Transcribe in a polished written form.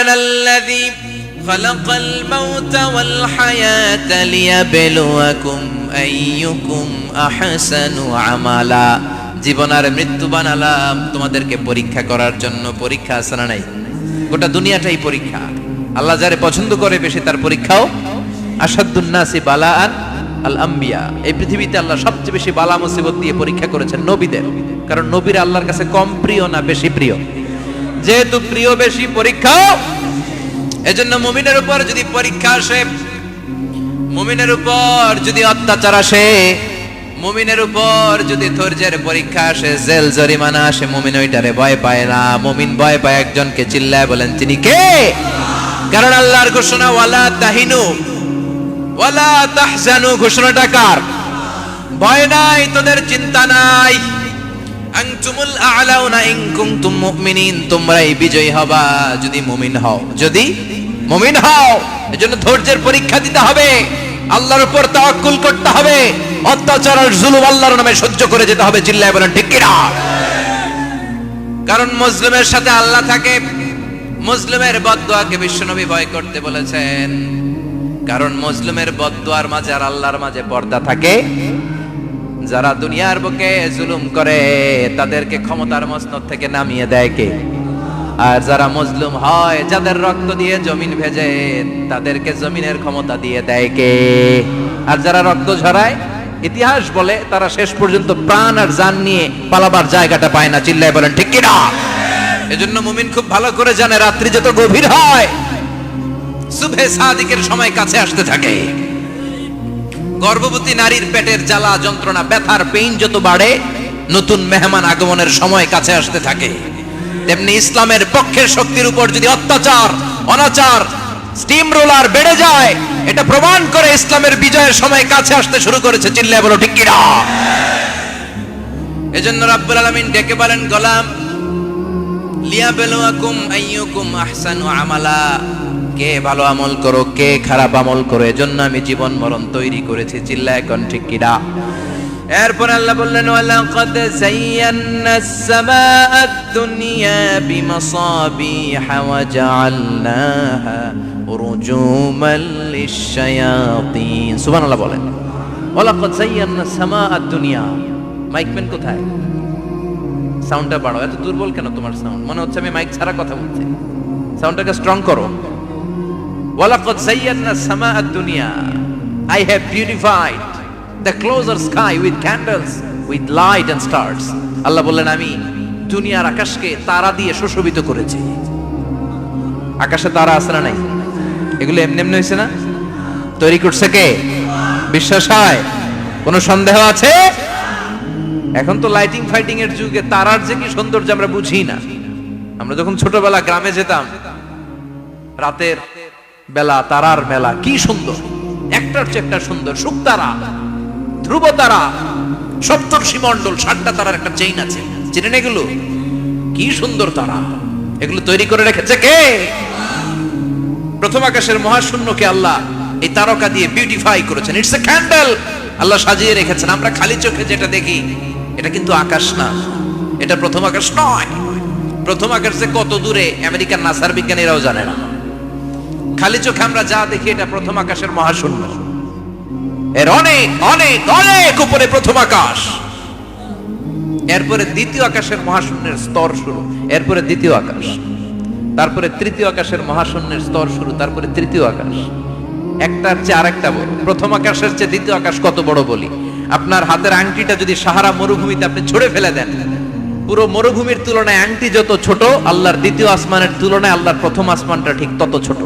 সুবহানাল্লাযী খালাকাল মাউতা ওয়াল হায়াতা লিয়াবলুয়াকুম আইয়ুকুম আহসানু আমালা। জীবন আর মৃত্যু বানালাম তোমাদেরকে পরীক্ষা করার জন্য। পরীক্ষা আছে না নাই? গোটা দুনিয়াটাই পরীক্ষা। আল্লাহ যারে পছন্দ করে বেশি তার পরীক্ষাও। আশাদ্দুন নাসি বালাআন আল আম্বিয়া। এই পৃথিবীতে আল্লাহ সবচেয়ে বেশি বালা মুসিবত দিয়ে পরীক্ষা করেছেন নবীদের, কারণ নবীরা আল্লাহর কাছে কম প্রিয় না বেশি প্রিয়? যেহেতু প্রিয় বেশি, পরীক্ষা। এজন্য মুমিনের উপর যদি পরীক্ষা আসে, মুমিনের উপর যদি অত্যাচার আসে, মুমিনের উপর যদি ধৈর্যের পরীক্ষা আসে, জেল জরিমানা আসে, মুমিন ওইটারে ভয় পায় না। মুমিন ভয় পায় একজনকে। চিল্লায় বলেন তিনি কে? কারণ আল্লাহর ঘোষণা ওয়ালা তাহিনু ওয়ালা তাহজানু। ঘোষণাটা কার? ভয় নাই, তোদের চিন্তা নাই। আনতুমুল আ'লাউনা ইন কুনতুম মুমিনিন। তোমরাই বিজয়ী হবা যদি মুমিন হও। যদি মুমিন হও। এজন্য ধৈর্যের পরীক্ষা দিতে হবে, আল্লাহর উপর তাওয়াক্কুল করতে হবে, অত্যাচার আর জুলুম আল্লাহর নামে সহ্য করে যেতে হবে। চিল্লায় বলেন ঠিক কি না? কারণ মুসলিমের সাথে আল্লাহ থাকে। মুসলিমের বদদুয়াকে বিশ্বনবী ভয় করতে বলেছেন, কারণ মুসলিমের বদদুয়ার মাঝে আর আল্লাহর মাঝে পর্দা থাকে। যারা দুনিয়ার বুকে জুলুম করে তাদেরকে ক্ষমতার মসনদ থেকে নামিয়ে দেয় কে? আর যারা মজলুম হয়, যাদের রক্ত দিয়ে জমিন ভেজে, তাদেরকে জমিনের ক্ষমতা দিয়ে দেয় কে? আর যারা রক্ত ঝরায়, ইতিহাস বলে তারা শেষ পর্যন্ত প্রাণ আর জান নিয়ে পালাবার জায়গাটা পায় না। চিল্লায় বলেন ঠিক কি না? এজন্য মুমিন খুব ভালো করে জানে, রাত্রি যত গভীর হয়, সুবহে সাদিকের সময় কাছে আসতে থাকে। গর্ভবতী নারীর পেটের জ্বালা যন্ত্রণা, ব্যথার পেইন যত বাড়ে, নতুন মেহমান আগমনের সময় কাছে আসতে থাকে। তেমনি ইসলামের পক্ষের শক্তির উপর যদি অত্যাচার, অনাচার, স্টিম রোলার বেড়ে যায়, এটা প্রমাণ করে ইসলামের বিজয়ের সময় কাছে আসতে শুরু করেছে। চিল্লায় বলো ঠিক কি না? এজন্য রাব্বুল আলামিন ডেকে বলেন, গোলাম লিয়াবলুয়াকুম আইয়ুকুম আহসানু আমালা। কে ভালো আমল করো, কে খারাপ আমল করো, এজন্য আমি জীবন মরণ তৈরি করেছি। চিল্লায় কোন ঠিক কি না? এরপর আল্লাহ বললেন, ওয়ালাকাদ যায়্যানাস সামাআদ দুনিয়া বিমাসাবিহা ওয়া জাআলনাহা রুজুমান লিশ-শায়াতিন। সুবহানাল্লাহ বলেন। ওয়ালাকাদ যায়্যানাস সামাআদ দুনিয়া। মাইকম্যান কোথায়? সাউন্ডটা বাড়াও। এত দুর্বল কেন তোমার সাউন্ড? মনে হচ্ছে আমি মাইক ছাড়া কথা বলছি। সাউন্ডটাকে স্ট্রং করো। ওয়ালাকাদ যায়্যানাস সামাআদ দুনিয়া। I have beautified the closer sky with candles, with light and stars. আল্লাহ বললেন, আমি দুনিয়ার আকাশকে তারা দিয়ে সুশোভিত করেছি। আকাশে তারা আছে না নাই? এগুলো এমনি এমনি হয়েছে না? তৈরি করছে কে? বিশ্বাস হয়? কোনো সন্দেহ আছে? এখন তো লাইটিং ফাইটিং এর যুগে তারার যে কি সৌন্দর্য আমরা বুঝি না। আমরা যখন ছোটবেলা গ্রামে যেতাম, রাতের বেলা তারার মেলা, কি সুন্দর! একটার চেয়ে একটা সুন্দর। শুকতারা, ধ্রুব তারা, সপ্তর্ষি মণ্ডল, 7টা তারার একটা চেইন আছে। চিনেন এগুলো? কি সুন্দর তারা! এগুলো তৈরি করে রেখেছে কে? প্রথম আকাশের মহাশূন্যকে আল্লাহ এই তারকা দিয়ে বিউটিফাই করেছেন। It's a candle. আল্লাহ সাজিয়ে রেখেছেন। আমরা খালি চোখে যেটা দেখি, এটা কিন্তু আকাশ না, এটা প্রথম আকাশ নয়। প্রথম আকাশ যে কত দূরে আমেরিকার নাসার বিজ্ঞানীরাও জানে না। খালি চোখে আমরা যা দেখি, এটা প্রথম আকাশের মহাশূন্য। এর অনেক অনেক অনেক উপরে প্রথম আকাশ। এরপরে দ্বিতীয় আকাশের মহাশূন্যের স্তর শুরু। এরপরে দ্বিতীয় আকাশ, তারপরে তৃতীয় আকাশের মহাশূন্যের স্তর শুরু, তারপরে তৃতীয় আকাশ। একটার চেয়ে আরেকটা বড়। প্রথম আকাশের চেয়ে দ্বিতীয় আকাশ কত বড় বলি? আপনার হাতের আংটিটা যদি সাহারা মরুভূমিতে আপনি ছুঁড়ে ফেলে দেন, পুরো মরুভূমির তুলনায় আংটি যত ছোট, আল্লাহর দ্বিতীয় আসমানের তুলনায় আল্লাহর প্রথম আসমানটা ঠিক তত ছোট।